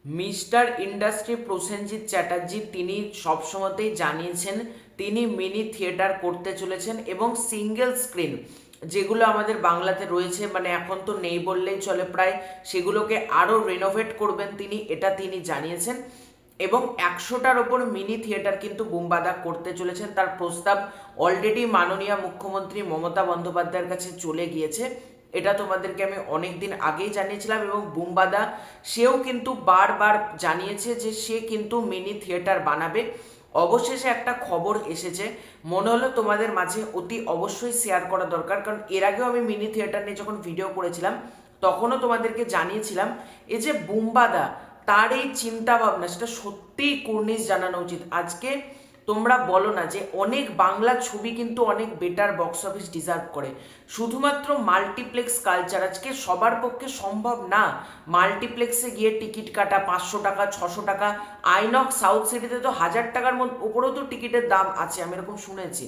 Mister industry Prosenjit Chatterjee তিনি সবসময়তেই জানিয়েছেন তিনি মিনি থিয়েটার করতে চলেছেন এবং সিঙ্গেল স্ক্রিন যেগুলো আমাদের বাংলাতে রয়েছে, মানে এখন তো নেই বললেই চলে প্রায়, সেগুলোকে আরও রেনোভেট করবেন তিনি, এটা তিনি জানিয়েছেন। এবং 100টার ওপর মিনি থিয়েটার কিন্তু বুম্বাদা করতে চলেছেন, তার প্রস্তাব অলরেডি মাননীয় মুখ্যমন্ত্রী মমতা বন্দ্যোপাধ্যায়ের কাছে চলে গিয়েছে। এটা তোমাদেরকে আমি অনেক দিন আগেই জানিয়েছিলাম এবং বুম্বাদা সেও কিন্তু বারবার জানিয়েছে যে সে কিন্তু মিনি থিয়েটার বানাবে। অবশেষে একটা খবর এসেছে, মনে হলো তোমাদের মাঝে অতি অবশ্যই শেয়ার করা দরকার, কারণ এর আগেও আমি মিনি থিয়েটার নিয়ে যখন ভিডিও করেছিলাম তখনও তোমাদেরকে জানিয়েছিলাম এই যে বুম্বাদা তার এই চিন্তা ভাবনা সেটা সত্যিই কুর্নিশ জানানো উচিত। আজকে তোমরা বলো না যে অনেক বাংলা ছবি কিন্তু অনেক বেটার বক্স অফিস ডিজার্ভ করে, শুধুমাত্র মাল্টিপ্লেক্স কালচার আজকে সবার পক্ষে সম্ভব না। মাল্টিপ্লেক্সে গিয়ে টিকিট কাটা 500 টাকা 600 টাকা, আইনক্স সাউথ সিটিতে তো 1000 টাকার উপরেও তো টিকিটের দাম আছে, আমি এরকম শুনেছি।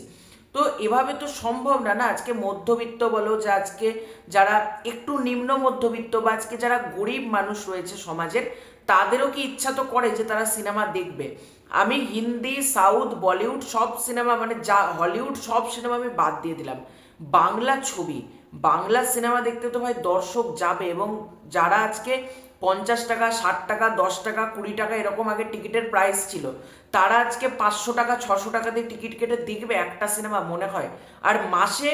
তো এভাবে তো সম্ভব না না। আজকে মধ্যবিত্ত বলো, যে আজকে যারা একটু নিম্ন মধ্যবিত্ত বা আজকে যারা গরিব মানুষ রয়েছে সমাজের, তাদেরও কি ইচ্ছা তো করে যে তারা সিনেমা দেখবে। আমি হিন্দি সাউথ বলিউড সব সিনেমা, মানে যা হলিউড সব সিনেমা আমি বাদ দিয়ে দিলাম, বাংলা ছবি বাংলা সিনেমা দেখতে তো ভাই দর্শক যাবে। এবং যারা আজকে 50 টাকা 60 টাকা 10 টাকা 20 টাকা এরকম আগে টিকিটের প্রাইস ছিল, তারা আজকে 500 টাকা 600 টাকা দিয়ে টিকিট কেটে দেখবে একটা সিনেমা মনে হয়। আর মাসে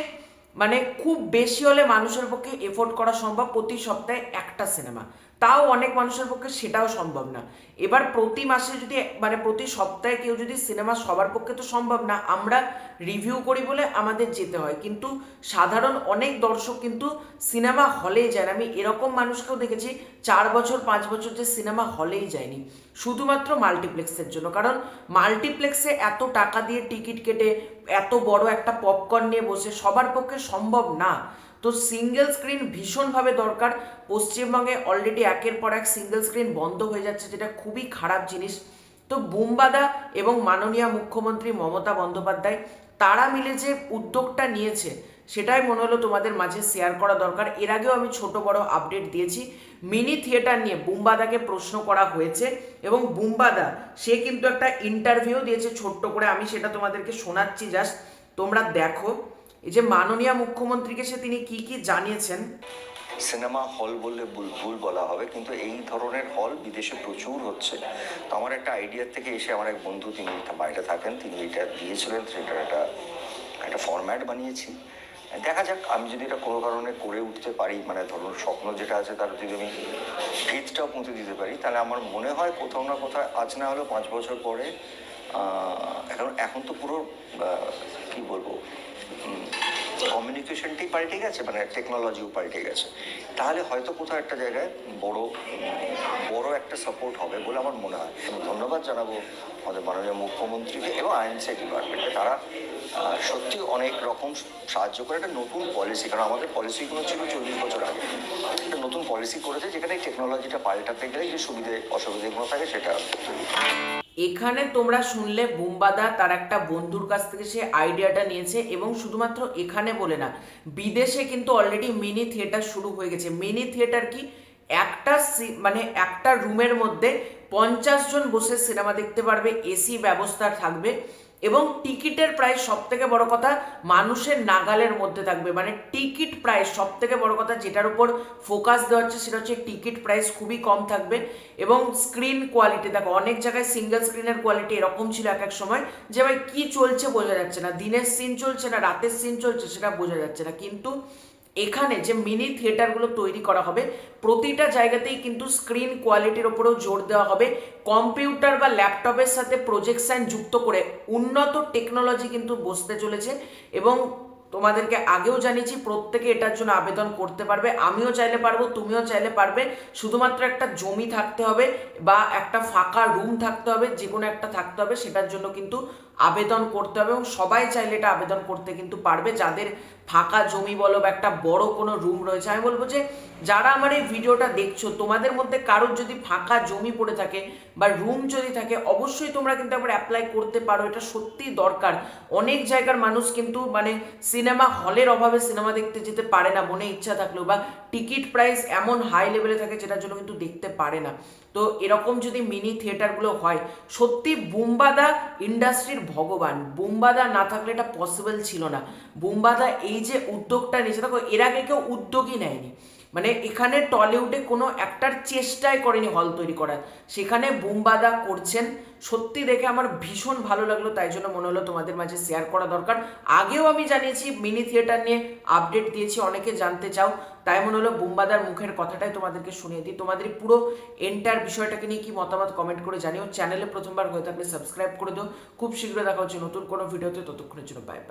মানে খুব বেশি হলে মানুষের পক্ষে এফোর্ড করা সম্ভব প্রতি সপ্তাহে একটা সিনেমা, তাও অনেক মানুষের পক্ষে সেটাও সম্ভব না। এবার প্রতি মাসে যদি মানে প্রতি সপ্তাহে কেউ যদি সিনেমা, সবার পক্ষে তো সম্ভব না, আমরা রিভিউ করি বলে আমাদের যেতে হয়, কিন্তু সাধারণ অনেক দর্শক কিন্তু সিনেমা হলেই যায় না। আমি এরকম মানুষকেও দেখেছি 4 বছর 5 বছর যে সিনেমা হলেই যায়নি শুধুমাত্র মাল্টিপ্লেক্সের জন্য, কারণ মাল্টিপ্লেক্সে এত টাকা দিয়ে টিকিট কেটে এত বড় একটা পপকর্ন নিয়ে বসে সবার পক্ষে সম্ভব না। তো সিঙ্গেল স্ক্রিন ভীষণভাবে দরকার। পশ্চিমবঙ্গে অলরেডি একের পর এক সিঙ্গেল স্ক্রিন বন্ধ হয়ে যাচ্ছে, যেটা খুবই খারাপ জিনিস। তো বুম্বাদা এবং মাননীয় মুখ্যমন্ত্রী মমতা বন্দ্যোপাধ্যায় তারা মিলে যে উদ্যোগটা নিয়েছে সেটাই মনে হলো তোমাদের মাঝে শেয়ার করা দরকার। এর আগেও আমি ছোট বড় আপডেট দিয়েছি। মিনি থিয়েটার নিয়ে বুম্বাদাকে প্রশ্ন করা হয়েছে এবং বুম্বাদা সে কিন্তু একটা ইন্টারভিউ দিয়েছে ছোট্ট করে, আমি সেটা তোমাদেরকে শোনাচ্ছি, জাস্ট তোমরা দেখো এই যে মাননীয় মুখ্যমন্ত্রীকে সে তিনি কি কি জানিয়েছেন। সিনেমা হল বললে ভুল বলা হবে, কিন্তু এই ধরনের হল বিদেশে প্রচুর হচ্ছে। তো আমার একটা আইডিয়ার থেকে এসে আমার এক বন্ধু, তিনি বাইরে থাকেন, তিনি এটা দিয়েছিলেন, সেটার একটা ফরম্যাট বানিয়েছি। দেখা যাক, আমি যদি এটা কোনো কারণে করে উঠতে পারি, মানে ধরুন স্বপ্ন যেটা আছে তার যদি আমি ভিতটাও পুঁতে দিতে পারি, তাহলে আমার মনে হয় কোথাও না কোথাও আজ না হলেও 5 বছর পরে, এখন তো পুরো কি বলবো, কমিউনিকেশনটাই পাল্টে গেছে, মানে টেকনোলজিও পাল্টে গেছে, তাহলে হয়তো কোথাও একটা জায়গায় বড় একটা সাপোর্ট হবে বলে আমার মনে হয়। আমি ধন্যবাদ জানাবো আমাদের মাননীয় মুখ্যমন্ত্রীকে এবং আইএনসি ডিপার্টমেন্টকে, তারা সত্যি অনেক রকম সাহায্য করে। একটা নতুন পলিসি, কারণ আমাদের পলিসিগুলো ছিল 40 বছর আগে, একটা নতুন পলিসি করেছে যেখানে টেকনোলজিটা পাল্টাতে গেলে যে সুবিধে অসুবিধেগুলো থাকে সেটা। এখানে তোমরা শুনলে বুম্বাদা তার একটা বন্ধুর কাছ থেকে সে আইডিয়াটা নিয়েছে এবং শুধুমাত্র এখানে বলে না, বিদেশে কিন্তু অলরেডি মিনি থিয়েটার শুরু হয়ে গেছে। মিনি থিয়েটার কি, একটা মানে একটা রুমের মধ্যে 50 জন বসে সিনেমা দেখতে পারবে, এসি ব্যবস্থা থাকবে এবং টিকিটের প্রাইস সব থেকে বড় কথা মানুষের নাগালের মধ্যে থাকবে। মানে টিকিট প্রাইস সব থেকে বড় কথা যেটার উপর ফোকাস দেওয়া হচ্ছে সেটা হচ্ছে টিকিট প্রাইস খুবই কম থাকবে। এবং স্ক্রিন কোয়ালিটি দেখো, অনেক জায়গায় সিঙ্গেল স্ক্রিনের কোয়ালিটি এরকম ছিল এক এক সময় যে ভাই কি চলছে বোঝা যাচ্ছে না, দিনের সিন চলছে না রাতের সিন চলছে সেটা বোঝা যাচ্ছে না। কিন্তু এখানে যে মিনি থিয়েটারগুলো তৈরি করা হবে প্রতিটা জায়গাতেই কিন্তু স্ক্রিন কোয়ালিটির ওপরেও জোর দেওয়া হবে। কম্পিউটার বা ল্যাপটপের সাথে প্রজেকশন যুক্ত করে উন্নত টেকনোলজি কিন্তু বসতে চলেছে এবং তোমাদেরকে আগেও জানিয়েছি প্রত্যেকে এটার জন্য আবেদন করতে পারবে। আমিও চাইলে পারবো, তুমিও চাইলে পারবে, শুধুমাত্র একটা জমি থাকতে হবে বা একটা ফাঁকা রুম থাকতে হবে, যে কোনো একটা থাকতে হবে, সেটার জন্য কিন্তু আবেদন করতে হবে এবং সবাই চাইলে এটা আবেদন করতে কিন্তু পারবে যাদের ফাঁকা জমি বলো বা একটা বড় কোনো রুম রয়েছে। আমি বলবো যে যারা আমার এই ভিডিওটা দেখছো তোমাদের মধ্যে কারোর যদি ফাঁকা জমি পড়ে থাকে বা রুম যদি থাকে অবশ্যই তোমরা কিন্তু একবার অ্যাপ্লাই করতে পারো, এটা সত্যি দরকার। অনেক জায়গার মানুষ কিন্তু মানে সিনেমা হলের অভাবে সিনেমা দেখতে যেতে পারে না মনে ইচ্ছা থাকলেও, বা টিকিট প্রাইস এমন হাই লেভেলে থাকে যেটার জন্য কিন্তু দেখতে পারে না। তো এরকম যদি মিনি থিয়েটারগুলো হয়, সত্যি বুম্বাদা ইন্ডাস্ট্রির ভগবান। বুম্বাদা না থাকলে এটা পসিবল ছিল না। বুম্বাদা এই যে উদ্যোগটা নিয়েছে, দেখো এর আগে কেউ উদ্যোগই নেয়নি, মানে এখানে টলিউডে কোনো একটার চেষ্টাই করেনি হল তৈরি করার, সেখানে বুম্বাদা করছেন। সত্যি দেখে আমার ভীষণ ভালো লাগলো, তাই জন্য মনে হলো তোমাদের মাঝে শেয়ার করা দরকার। আগেও আমি জানিয়েছি, মিনি থিয়েটার নিয়ে আপডেট দিয়েছি, অনেকে জানতে চাও, তাই মনে হলো বুম্বাদার মুখের কথাটাই তোমাদেরকে শুনিয়ে দিই। তোমাদের পুরো এন্টার বিষয়টাকে নিয়ে কি মতামত কমেন্ট করে জানিও। চ্যানেলে প্রথমবার হয়ে থাকলে সাবস্ক্রাইব করে দিও। খুব শীঘ্র দেখা হচ্ছে নতুন কোনো ভিডিওতে, ততক্ষণের জন্য বাই বাই।